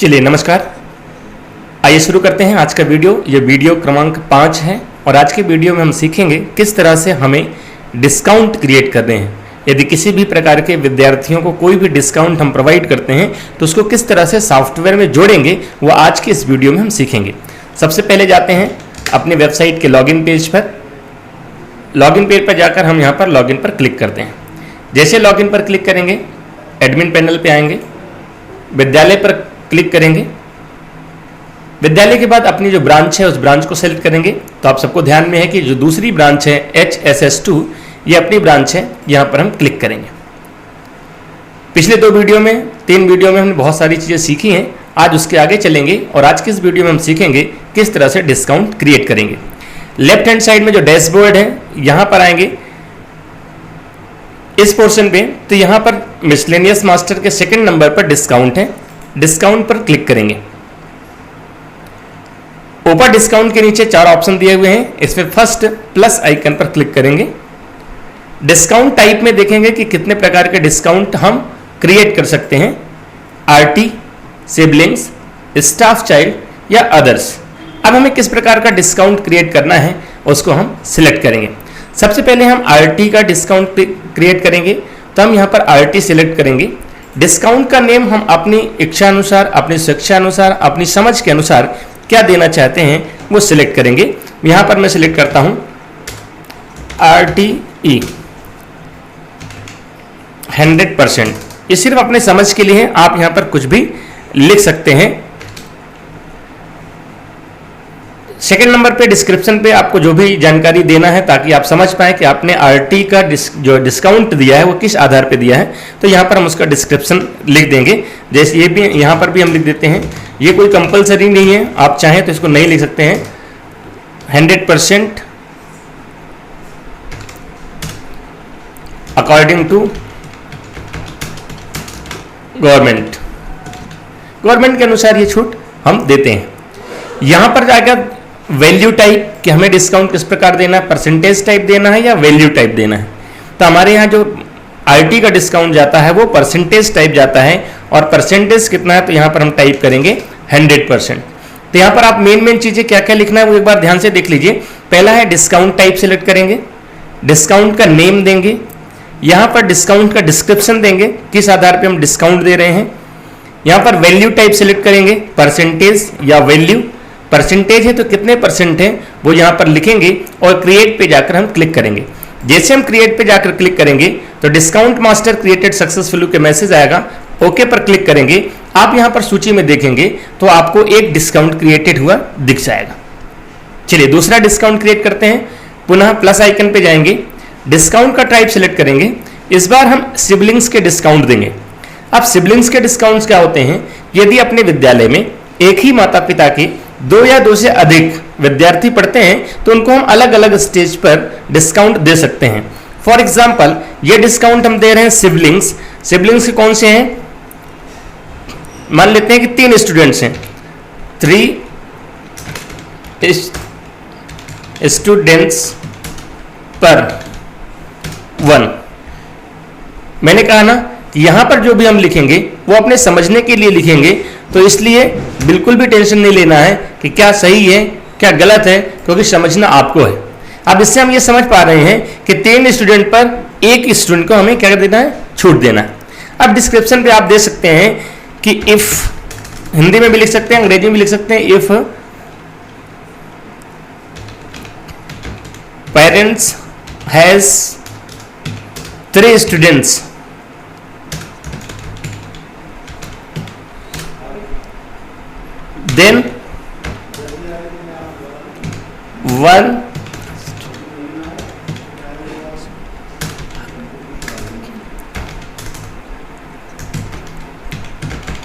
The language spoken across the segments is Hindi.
चलिए नमस्कार, आइए शुरू करते हैं आज का वीडियो। ये वीडियो क्रमांक 5 है और आज के वीडियो में हम सीखेंगे किस तरह से हमें डिस्काउंट क्रिएट करने हैं। यदि किसी भी प्रकार के विद्यार्थियों को कोई भी डिस्काउंट हम प्रोवाइड करते हैं तो उसको किस तरह से सॉफ्टवेयर में जोड़ेंगे वो आज के इस वीडियो में हम सीखेंगे। सबसे पहले जाते हैं अपनी वेबसाइट के लॉगिन पेज पर। लॉगिन पेज पर जाकर हम यहाँ पर लॉगिन पर क्लिक करते हैं। जैसे लॉगिन पर क्लिक करेंगे एडमिन पैनल पे आएंगे, विद्यालय पर क्लिक करेंगे। विद्यालय के बाद अपनी जो ब्रांच है उस ब्रांच को सेलेक्ट करेंगे। तो आप सबको ध्यान में है कि जो दूसरी ब्रांच है HSS2 ये अपनी ब्रांच है, यहाँ पर हम क्लिक करेंगे। पिछले 2 वीडियो में 3 वीडियो में हमने बहुत सारी चीज़ें सीखी हैं, आज उसके आगे चलेंगे और आज के इस वीडियो में हम सीखेंगे किस तरह से डिस्काउंट क्रिएट करेंगे। लेफ्ट हैंड साइड में जो डैशबोर्ड है यहाँ पर आएंगे इस पोर्शन पे, तो यहाँ पर मिसलेनियस मास्टर के 2nd नंबर पर डिस्काउंट है, डिस्काउंट पर क्लिक करेंगे। ऊपर डिस्काउंट के नीचे 4 ऑप्शन दिए हुए हैं, इसमें फर्स्ट प्लस आइकन पर क्लिक करेंगे। डिस्काउंट टाइप में देखेंगे कि कितने प्रकार के डिस्काउंट हम क्रिएट कर सकते हैं, RT, सिबलिंग्स, स्टाफ चाइल्ड या अदर्स। अब हमें किस प्रकार का डिस्काउंट क्रिएट करना है उसको हम सिलेक्ट करेंगे। सबसे पहले हम RT का डिस्काउंट क्रिएट करेंगे, तो हम यहाँ पर RT सिलेक्ट करेंगे। डिस्काउंट का नेम हम अपनी इच्छा अनुसार, अपनी शिक्षा अनुसार, अपनी समझ के अनुसार क्या देना चाहते हैं वो सिलेक्ट करेंगे। यहाँ पर मैं सिलेक्ट करता हूँ RTE 100%। ये सिर्फ अपने समझ के लिए है, आप यहाँ पर कुछ भी लिख सकते हैं। 2nd नंबर पे डिस्क्रिप्शन पे आपको जो भी जानकारी देना है ताकि आप समझ पाएं कि आपने RT का जो डिस्काउंट दिया है वो किस आधार पे दिया है, तो यहाँ पर हम उसका डिस्क्रिप्शन लिख देंगे। जैसे ये भी यहाँ पर भी हम लिख देते हैं, ये कोई कंपलसरी नहीं है, आप चाहें तो इसको नहीं लिख सकते हैं। 100% अकॉर्डिंग टू गवर्नमेंट के अनुसार ये छूट हम देते हैं। यहाँ पर जाकर वैल्यू टाइप कि हमें डिस्काउंट किस प्रकार देना है, परसेंटेज टाइप देना है या वैल्यू टाइप देना है। तो हमारे यहाँ जो RT का डिस्काउंट जाता है वो परसेंटेज टाइप जाता है, और परसेंटेज कितना है तो यहाँ पर हम टाइप करेंगे 100%। तो यहाँ पर आप मेन चीज़ें क्या क्या लिखना है वो एक बार ध्यान से देख लीजिए। पहला है डिस्काउंट टाइप सिलेक्ट करेंगे, डिस्काउंट का नेम देंगे, यहाँ पर डिस्काउंट का डिस्क्रिप्शन देंगे किस आधार पर हम डिस्काउंट दे रहे हैं। यहाँ पर वैल्यू टाइप सिलेक्ट करेंगे, परसेंटेज या वैल्यू। परसेंटेज है तो कितने परसेंट है वो यहाँ पर लिखेंगे और क्रिएट पे जाकर हम क्लिक करेंगे। जैसे हम क्रिएट पे जाकर क्लिक करेंगे तो डिस्काउंट मास्टर क्रिएटेड सक्सेसफुली के मैसेज आएगा, ओके पर क्लिक करेंगे। आप यहाँ पर सूची में देखेंगे तो आपको एक डिस्काउंट क्रिएटेड हुआ दिख जाएगा। चलिए दूसरा डिस्काउंट क्रिएट करते हैं। पुनः प्लस आइकन पे जाएंगे, डिस्काउंट का टाइप सिलेक्ट करेंगे। इस बार हम सिबलिंग्स के डिस्काउंट देंगे। अब सिबलिंग्स के डिस्काउंट्स क्या होते हैं, यदि अपने विद्यालय में एक ही माता पिता के 2 या 2 से अधिक विद्यार्थी पढ़ते हैं तो उनको हम अलग अलग स्टेज पर डिस्काउंट दे सकते हैं। फॉर एग्जाम्पल ये डिस्काउंट हम दे रहे हैं सिबलिंग्स के कौन से हैं, मान लेते हैं कि 3 स्टूडेंट्स हैं, 3 स्टूडेंट्स पर 1। मैंने कहा ना यहाँ पर जो भी हम लिखेंगे वो अपने समझने के लिए लिखेंगे, तो इसलिए बिल्कुल भी टेंशन नहीं लेना है कि क्या सही है क्या गलत है, क्योंकि समझना आपको है। अब इससे हम ये समझ पा रहे हैं कि 3 स्टूडेंट पर 1 स्टूडेंट को हमें क्या कर देना है, छूट देना है। अब डिस्क्रिप्शन पे आप दे सकते हैं कि इफ, हिंदी में भी लिख सकते हैं, अंग्रेजी में भी लिख सकते हैं, if parents has 3 students then 1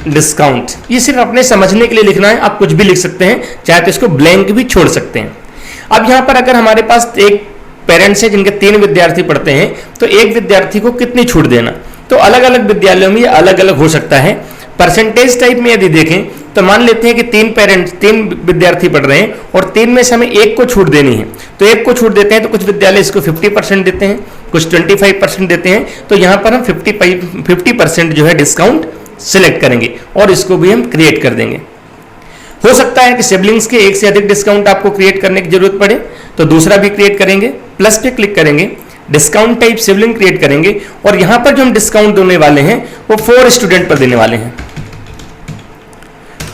discount. ये सिर्फ अपने समझने के लिए लिखना है, आप कुछ भी लिख सकते हैं, चाहे तो इसको ब्लैंक भी छोड़ सकते हैं। अब यहाँ पर अगर हमारे पास एक पेरेंट्स है जिनके 3 विद्यार्थी पढ़ते हैं तो एक विद्यार्थी को कितनी छूट देना, तो अलग अलग विद्यालयों में ये अलग अलग हो सकता है। परसेंटेज टाइप में यदि देखें तो मान लेते हैं कि 3 विद्यार्थी पढ़ रहे हैं और 3 में से हमें 1 को छूट देनी है, तो 1 को छूट देते हैं तो कुछ विद्यालय इसको 50% देते हैं, कुछ 25% देते हैं, तो यहाँ पर हम 50% जो है डिस्काउंट सिलेक्ट करेंगे और इसको भी हम क्रिएट कर देंगे। हो सकता है कि सिबलिंग्स के एक से अधिक डिस्काउंट आपको क्रिएट करने की जरूरत पड़े, तो दूसरा भी क्रिएट करेंगे, प्लस पे क्लिक करेंगे, डिस्काउंट टाइप सिबलिंग क्रिएट करेंगे और यहां पर जो हम डिस्काउंट देने वाले हैं वो 4 स्टूडेंट पर देने वाले हैं,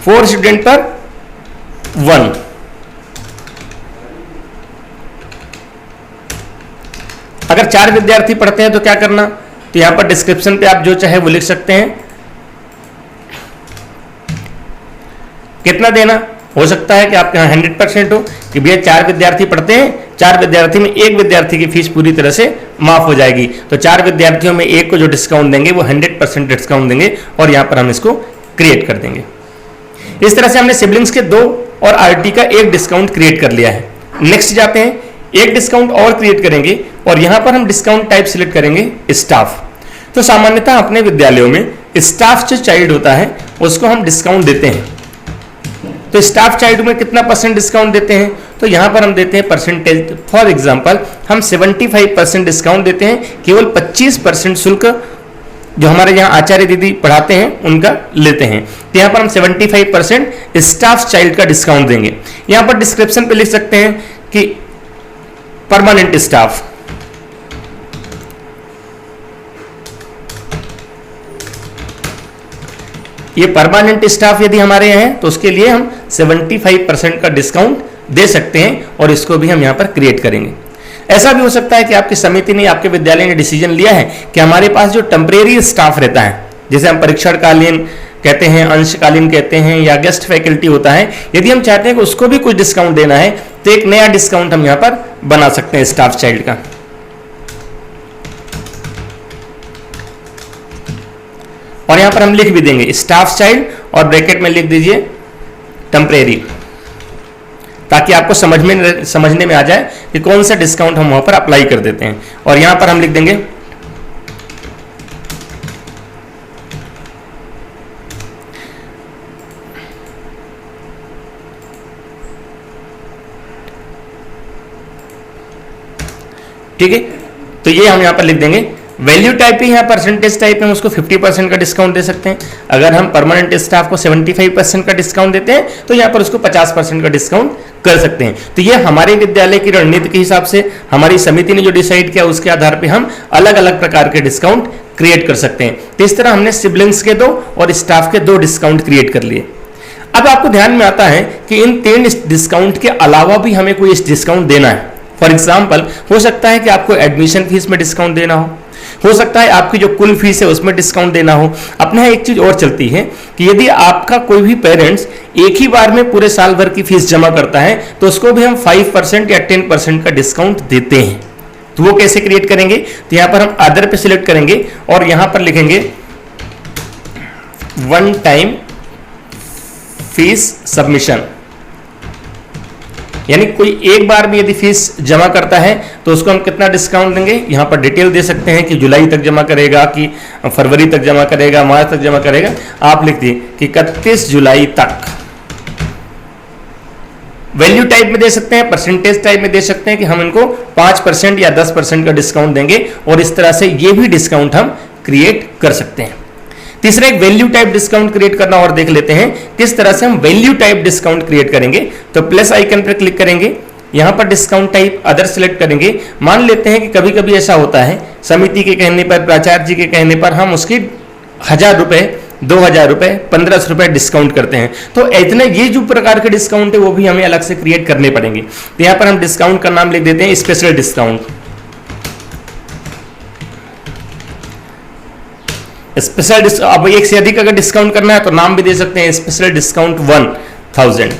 4 स्टूडेंट पर 1। अगर 4 विद्यार्थी पढ़ते हैं तो क्या करना, तो यहां पर डिस्क्रिप्शन पे आप जो चाहे वो लिख सकते हैं, कितना देना। हो सकता है कि आपके यहाँ 100% हो कि भैया 4 विद्यार्थी पढ़ते हैं, 4 विद्यार्थी में एक विद्यार्थी की फीस पूरी तरह से माफ हो जाएगी, तो 4 विद्यार्थियों में एक को जो डिस्काउंट देंगे वो 100% डिस्काउंट देंगे और यहां पर हम इसको क्रिएट कर देंगे। इस तरह से हमने सिबलिंग्स के 2 और आरटी का एक डिस्काउंट क्रिएट कर लिया है। नेक्स्ट जाते हैं, एक डिस्काउंट और क्रिएट करेंगे और यहां पर हम डिस्काउंट टाइप सिलेक्ट करेंगे स्टाफ। तो सामान्यतः अपने विद्यालयों में स्टाफ जो चाइल्ड होता है उसको हम डिस्काउंट देते हैं। तो स्टाफ चाइल्ड में कितना % डिस्काउंट देते हैं, तो यहां पर हम देते हैं परसेंटेज। फॉर एग्जांपल हम 75% डिस्काउंट देते हैं, केवल 25% शुल्क जो हमारे यहाँ आचार्य दीदी पढ़ाते हैं उनका लेते हैं। तो यहाँ पर हम 75% स्टाफ चाइल्ड का डिस्काउंट देंगे। यहाँ पर डिस्क्रिप्शन पे लिख सकते हैं कि परमानेंट स्टाफ, ये परमानेंट स्टाफ यदि हमारे यहाँ है तो उसके लिए हम 75% का डिस्काउंट दे सकते हैं और इसको भी हम यहाँ पर क्रिएट करेंगे। ऐसा भी हो सकता है कि आपकी समिति ने, आपके विद्यालय ने डिसीजन लिया है कि हमारे पास जो टेम्परेरी स्टाफ रहता है, जैसे हम परीक्षणकालीन कहते हैं, अंशकालीन कहते हैं या गेस्ट फैकल्टी होता है, यदि हम चाहते हैं कि उसको भी कुछ डिस्काउंट देना है तो एक नया डिस्काउंट हम यहाँ पर बना सकते हैं स्टाफ चाइल्ड का। और यहां पर हम लिख भी देंगे स्टाफ चाइल्ड और ब्रैकेट में लिख दीजिए टेम्परेरी, ताकि आपको समझने में आ जाए कि कौन सा डिस्काउंट हम वहां पर अप्लाई कर देते हैं। और यहां पर हम लिख देंगे ठीक है। तो ये हम यहां पर लिख देंगे वैल्यू टाइप ही, यहाँ परसेंटेज टाइप में उसको 50% का डिस्काउंट दे सकते हैं। अगर हम परमानेंट स्टाफ को 75% का डिस्काउंट देते हैं तो यहाँ पर उसको 50% का डिस्काउंट कर सकते हैं। तो ये हमारे विद्यालय की रणनीति के हिसाब से हमारी समिति ने जो डिसाइड किया उसके आधार पर हम अलग अलग प्रकार के डिस्काउंट क्रिएट कर सकते हैं। तो इस तरह हमने सिबलिंग्स के 2 और स्टाफ के 2 डिस्काउंट क्रिएट कर लिए। अब आपको ध्यान में आता है कि इन 3 डिस्काउंट के अलावा भी हमें कोई डिस्काउंट देना है। फॉर एग्जाम्पल हो सकता है कि आपको एडमिशन फीस में डिस्काउंट देना हो सकता है आपकी जो कुल फीस है उसमें डिस्काउंट देना हो। अपने यहाँ एक चीज और चलती है कि यदि आपका कोई भी पेरेंट्स एक ही बार में पूरे साल भर की फीस जमा करता है तो उसको भी हम 5% या 10% का डिस्काउंट देते हैं। तो वो कैसे क्रिएट करेंगे, तो यहाँ पर हम अदर पे सिलेक्ट करेंगे और यहाँ पर लिखेंगे वन टाइम फीस सबमिशन, यानी कोई एक बार भी यदि फीस जमा करता है तो उसको हम कितना डिस्काउंट देंगे। यहाँ पर डिटेल दे सकते हैं कि जुलाई तक जमा करेगा कि फरवरी तक जमा करेगा, मार्च तक जमा करेगा। आप लिख दिए कि 31 जुलाई तक। वैल्यू टाइप में दे सकते हैं, परसेंटेज टाइप में दे सकते हैं कि हम इनको 5% या 10% का डिस्काउंट देंगे और इस तरह से ये भी डिस्काउंट हम क्रिएट कर सकते हैं। तीसरा एक वैल्यू टाइप डिस्काउंट क्रिएट करना और देख लेते हैं किस तरह से हम वैल्यू टाइप डिस्काउंट क्रिएट करेंगे। तो प्लस आइकन पर क्लिक करेंगे, यहां पर डिस्काउंट टाइप अदर सेलेक्ट करेंगे। मान लेते हैं कि कभी कभी ऐसा होता है समिति के कहने पर, प्राचार्य जी के कहने पर हम उसकी 1000 रुपए, 2000 रुपए, 1500 रुपए डिस्काउंट करते हैं। तो इतने ये जो प्रकार के डिस्काउंट है वो भी हमें अलग से क्रिएट करने पड़ेंगे। तो यहाँ पर हम डिस्काउंट का नाम लिख देते हैं स्पेशल डिस्काउंट। स्पेशल अब एक से अधिक अगर डिस्काउंट करना है तो नाम भी दे सकते हैं स्पेशल डिस्काउंट 1000।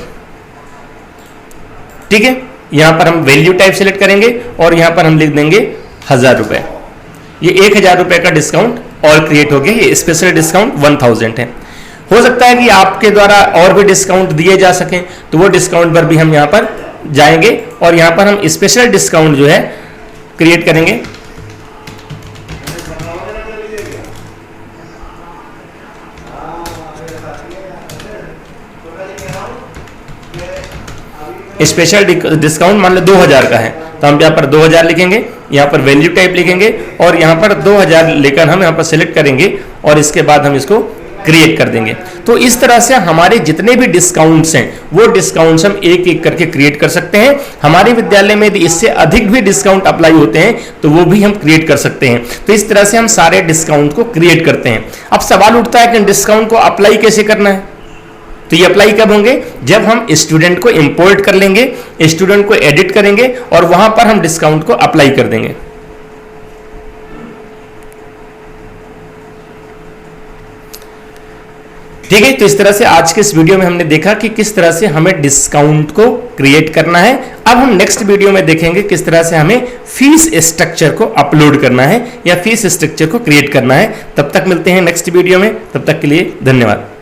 ठीक है, यहां पर हम वैल्यू टाइप सेलेक्ट करेंगे और यहां पर हम लिख देंगे 1000 रुपए। ये 1000 रुपए का डिस्काउंट और क्रिएट हो गया। ये स्पेशल डिस्काउंट 1000 है। हो सकता है कि आपके द्वारा और भी डिस्काउंट दिए जा सकें तो वो डिस्काउंट पर भी हम यहां पर जाएंगे और यहां पर हम स्पेशल डिस्काउंट जो है क्रिएट करेंगे। स्पेशल डिस्काउंट मान लो 2000 का है तो हम यहाँ पर 2000 लिखेंगे, यहाँ पर वैल्यू टाइप लिखेंगे और यहाँ पर 2000 लेकर हम यहाँ पर सिलेक्ट करेंगे और इसके बाद हम इसको क्रिएट कर देंगे। तो इस तरह से हमारे जितने भी डिस्काउंट्स हैं वो डिस्काउंट्स हम एक एक करके क्रिएट कर सकते हैं। हमारे विद्यालय में यदि इससे अधिक भी डिस्काउंट अप्लाई होते हैं तो वो भी हम क्रिएट कर सकते हैं। तो इस तरह से हम सारे डिस्काउंट को क्रिएट करते हैं। अब सवाल उठता है कि डिस्काउंट को अप्लाई कैसे करना है। तो ये अप्लाई कब होंगे, जब हम स्टूडेंट को इंपोर्ट कर लेंगे, स्टूडेंट को एडिट करेंगे और वहां पर हम डिस्काउंट को अप्लाई कर देंगे। ठीक है, तो इस तरह से आज के इस वीडियो में हमने देखा कि किस तरह से हमें डिस्काउंट को क्रिएट करना है। अब हम नेक्स्ट वीडियो में देखेंगे किस तरह से हमें फीस स्ट्रक्चर को अपलोड करना है या फीस स्ट्रक्चर को क्रिएट करना है। तब तक मिलते हैं नेक्स्ट वीडियो में, तब तक के लिए धन्यवाद।